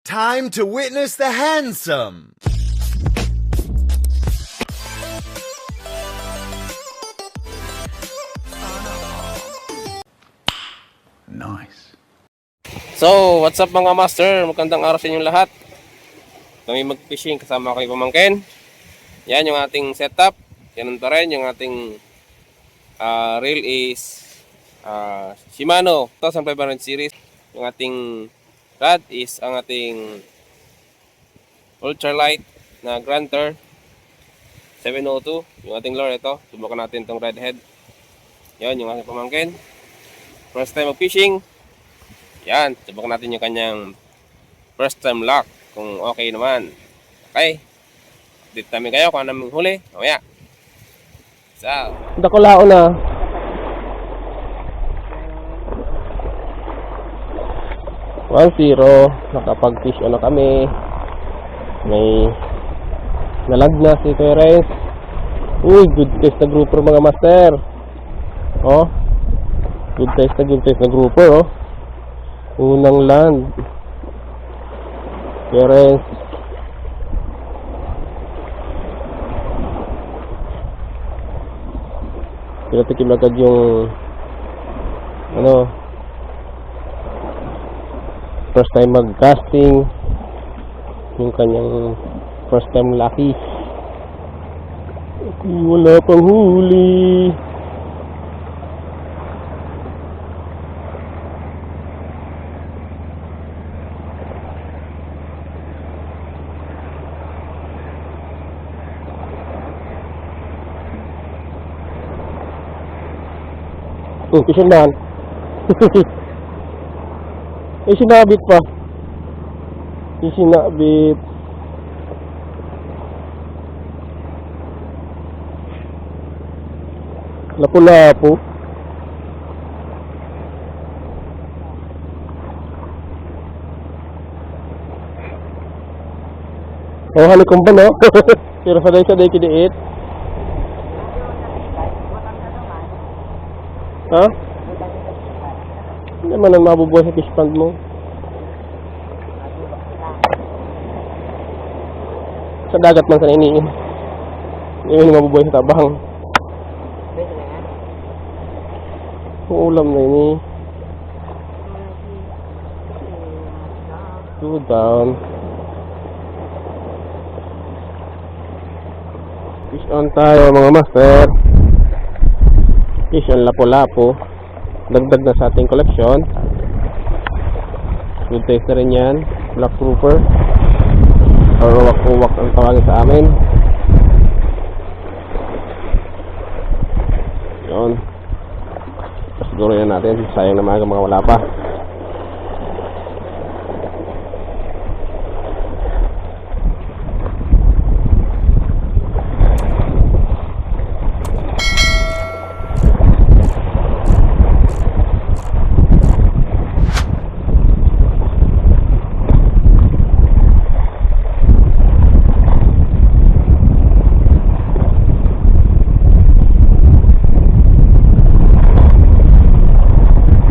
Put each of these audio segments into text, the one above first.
Time to witness the handsome. Nice. So, what's up mga master? Magandang araw sa inyong lahat. Kami mag-fishing kasama kay Pamangkin. Yan yung ating setup. Ganun pa rin yung ating reel is Shimano 1500 series. Yung ating rod is ang ating ultralight na Grantor 702. Yung ating lure ito. Subukan natin itong redhead. Yan yung ating Pamangkin. First time mag-fishing. Yan, subukan natin yung kanyang first time lock kung okay naman. Okay. Dito namin kayo kung ano naming huli. Mamaya. So, Dakulao na. One zero. Nakapag-fish na kami. May nalag na si Kuya Renz. Uy, good taste na grouper mga master. Oh. Good taste na grouper, oh. Unang land. Kuya Renz. Pinatikim agad yung first time mag-casting, yung kanyang first time lucky. Wala pang huli. Kisundahan. Sinabit pa. Sinabit. Lapu-lapu. Oh, halikom ba, no? Pero saday-saday kidiit. Ha? Hindi naman ang mabubuhay sa fish pond mo. Sa dagat man sa iniin. Hindi naman mabubuhay sa tabang. Ulam na ini. Two down. Fish on tayo mga master. Fish on lapu-lapu. Dagdag na sa ating koleksyon. Good taste na rin yan. Black grouper or ruwak-ruwak ang tawagin sa amin. Yun. Siguro yan natin. Sayang na mga wala pa.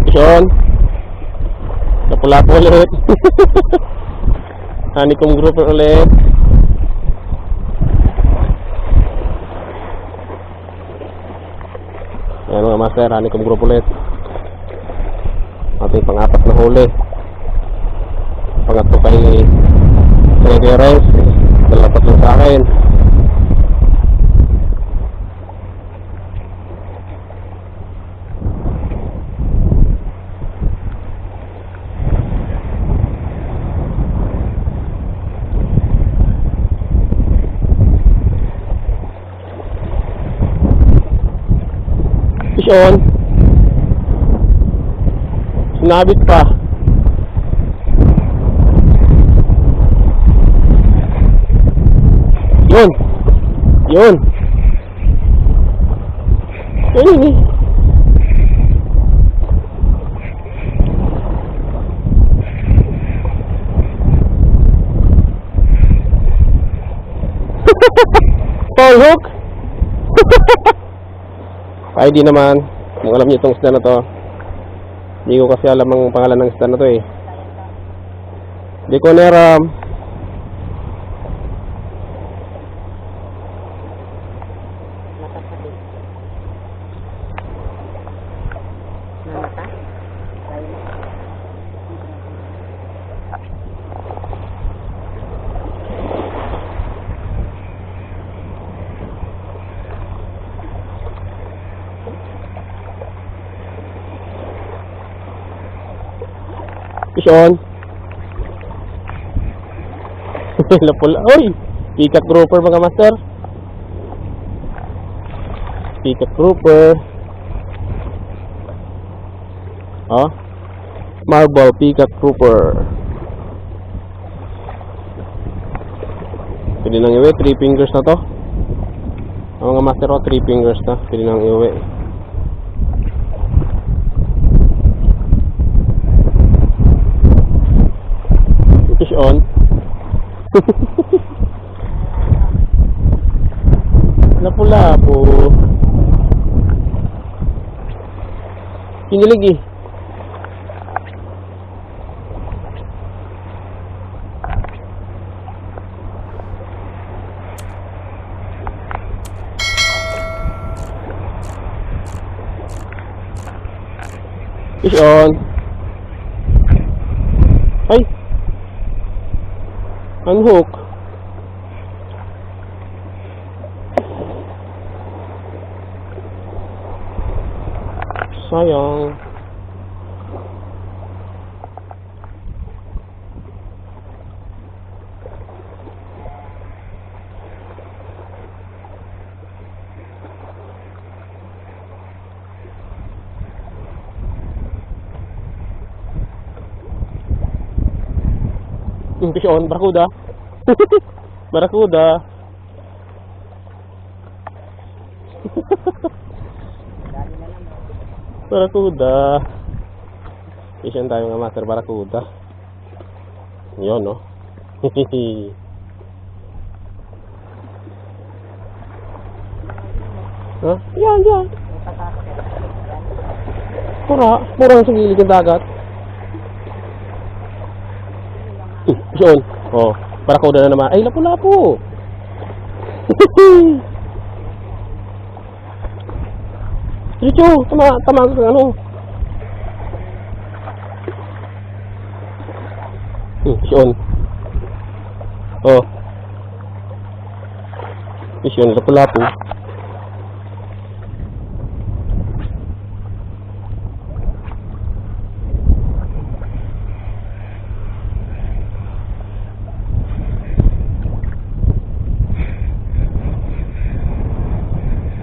Yun. Lapu-lapu ulit. Honeycomb grouper ulit. Ayan mga master, honeycomb grouper ulit. Ating pang-apat na huli. Pangatlo kay Kuya Renz. Dalapat lang sa akin. Fish on. Sinabit pa. Yun. Yun. Yun. Paul hook. Ay di naman. Kung alam niyo itong isda na to. Hindi ko kasi alam ang pangalan ng isda na to eh. Di ko neram. Fish on. Lapula. Oy! Peacock grouper mga master. Peacock grouper. Oh. Marble peacock grouper. Pwede nang iwi. 3 fingers na to. Ang mga master o 3 fingers na. Pwede nang iwi. Fish on. Lapu-lapu. Kinilig eh. Fish on. Ay. Unhook. Sayang. Fish on, barakuda. Barakuda. Barakuda. Fish on tayo mga master, barakuda. Yun, no? Ha? Yan, yan. Murang sa gilid ng dagat. Fish on. Oh, barakuda na naman. Ay, lapu-lapu. Diretso, tama ka ano. Fish on. Oh. Fish on, lapu-lapu.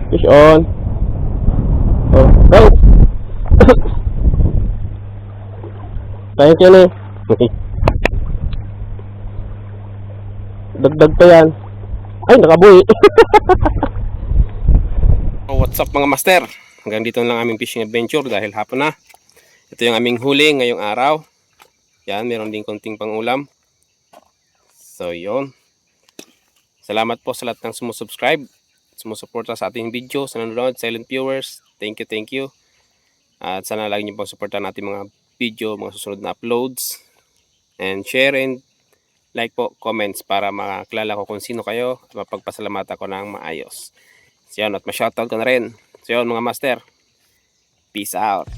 Fish on. Oh, go. Thank you, eh. Dagdag pa yan. Ay, nakabuhi. Oh, what's up mga master? Hanggang dito lang aming fishing adventure dahil hapon na. Ito yung aming huli ngayong araw. Yan, meron din konting pangulam. So, yun. Salamat po sa lahat ng sumusubscribe, sumusuporta sa ating video, sa nanonood, silent viewers. Thank you. At sana lagi niyo pong supportan natin mga video, mga susunod na uploads. And share and like po, comments para makakilala ko kung sino kayo at mapagpasalamat ako ng maayos. So yun, at ma-shoutout ko na rin. So yun mga master, peace out.